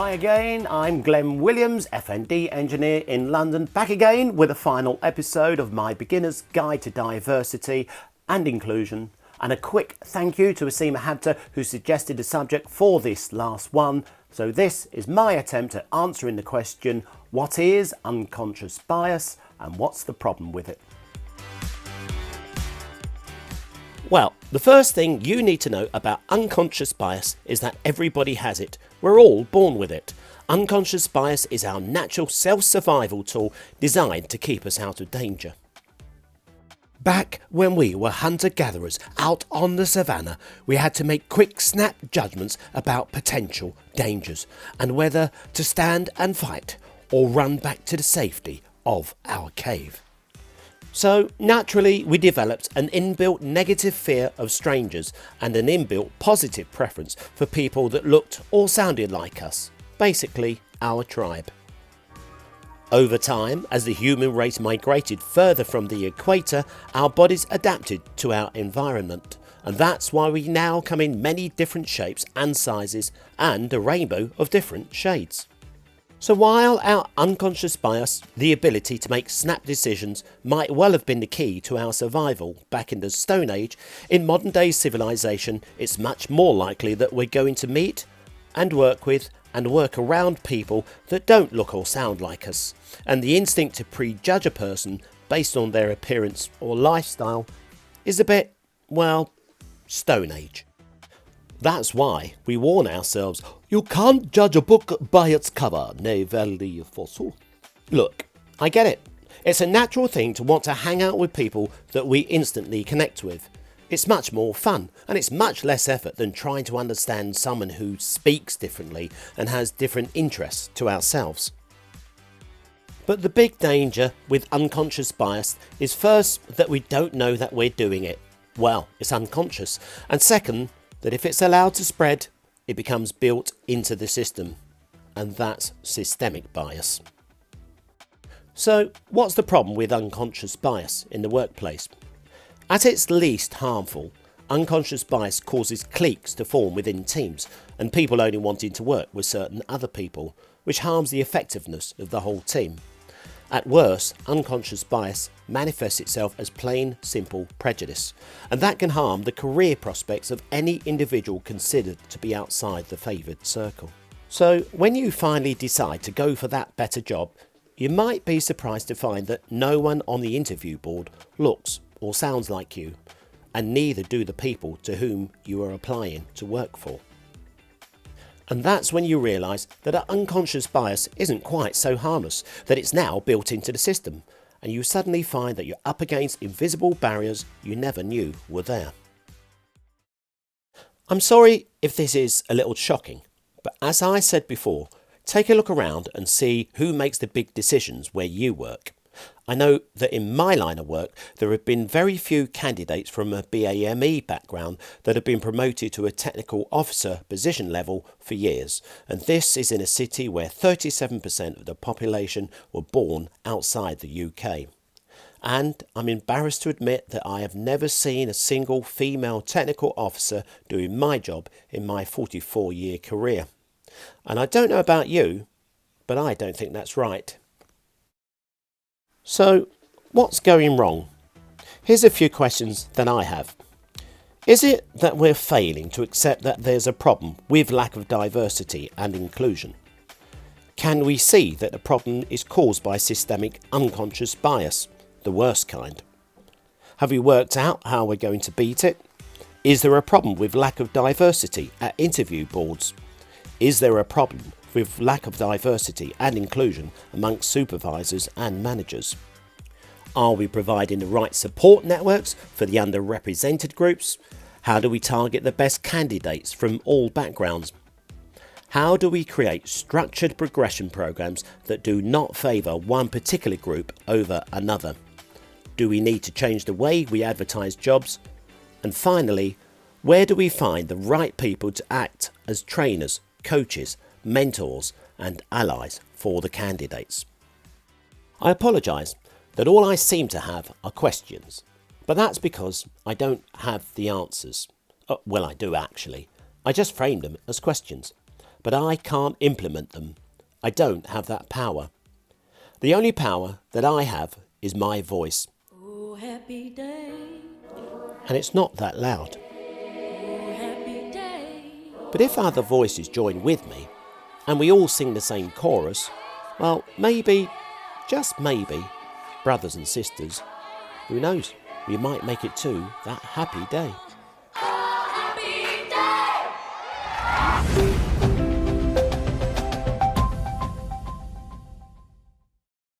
Hi again, I'm Glenn Williams, F&D engineer in London, back again with a final episode of my Beginner's Guide to Diversity and Inclusion, and a quick thank you to Asima Habta who suggested the subject for this last one. So this is my attempt at answering the question, what is unconscious bias and what's the problem with it? Well, the first thing you need to know about unconscious bias is that everybody has it. We're all born with it. Unconscious bias is our natural self-survival tool designed to keep us out of danger. Back when we were hunter-gatherers out on the savannah, we had to make quick snap judgments about potential dangers and whether to stand and fight or run back to the safety of our cave. So naturally we developed an inbuilt negative fear of strangers and an inbuilt positive preference for people that looked or sounded like us, basically our tribe. Over time, as the human race migrated further from the equator, our bodies adapted to our environment, and that's why we now come in many different shapes and sizes and a rainbow of different shades. So while our unconscious bias, the ability to make snap decisions, might well have been the key to our survival back in the Stone Age, in modern day civilization it's much more likely that we're going to meet and work with and work around people that don't look or sound like us, and the instinct to prejudge a person based on their appearance or lifestyle is a bit, well, Stone Age. That's why we warn ourselves, you can't judge a book by its cover, ne verily forso. Look, I get it. It's a natural thing to want to hang out with people that we instantly connect with. It's much more fun, and it's much less effort than trying to understand someone who speaks differently and has different interests to ourselves. But the big danger with unconscious bias is first that we don't know that we're doing it. Well, it's unconscious. And second, that if it's allowed to spread, it becomes built into the system, and that's systemic bias. So what's the problem with unconscious bias in the workplace? At its least harmful, unconscious bias causes cliques to form within teams and people only wanting to work with certain other people, which harms the effectiveness of the whole team. At worst, unconscious bias manifests itself as plain, simple prejudice, and that can harm the career prospects of any individual considered to be outside the favoured circle. So when you finally decide to go for that better job, you might be surprised to find that no one on the interview board looks or sounds like you, and neither do the people to whom you are applying to work for. And that's when you realise that an unconscious bias isn't quite so harmless, that it's now built into the system, and you suddenly find that you're up against invisible barriers you never knew were there. I'm sorry if this is a little shocking, but as I said before, take a look around and see who makes the big decisions where you work. I know that in my line of work there have been very few candidates from a BAME background that have been promoted to a technical officer position level for years, and this is in a city where 37% of the population were born outside the UK. And I'm embarrassed to admit that I have never seen a single female technical officer doing my job in my 44-year career. And I don't know about you, but I don't think that's right. So, what's going wrong? Here's a few questions that I have. Is it that we're failing to accept that there's a problem with lack of diversity and inclusion? Can we see that the problem is caused by systemic unconscious bias, the worst kind? Have we worked out how we're going to beat it? Is there a problem with lack of diversity at interview boards? Is there a problem with lack of diversity and inclusion amongst supervisors and managers? Are we providing the right support networks for the underrepresented groups? How do we target the best candidates from all backgrounds? How do we create structured progression programs that do not favour one particular group over another? Do we need to change the way we advertise jobs? And finally, where do we find the right people to act as trainers, coaches, mentors and allies for the candidates? I apologise that all I seem to have are questions, but that's because I don't have the answers. Well, I do actually. I just framed them as questions. but I can't implement them. I don't have that power. The only power that I have is my voice. Oh, happy day. And it's not that loud. Oh, happy day. But if other voices join with me, and we all sing the same chorus, well, maybe, just maybe, brothers and sisters, who knows, we might make it to that happy day.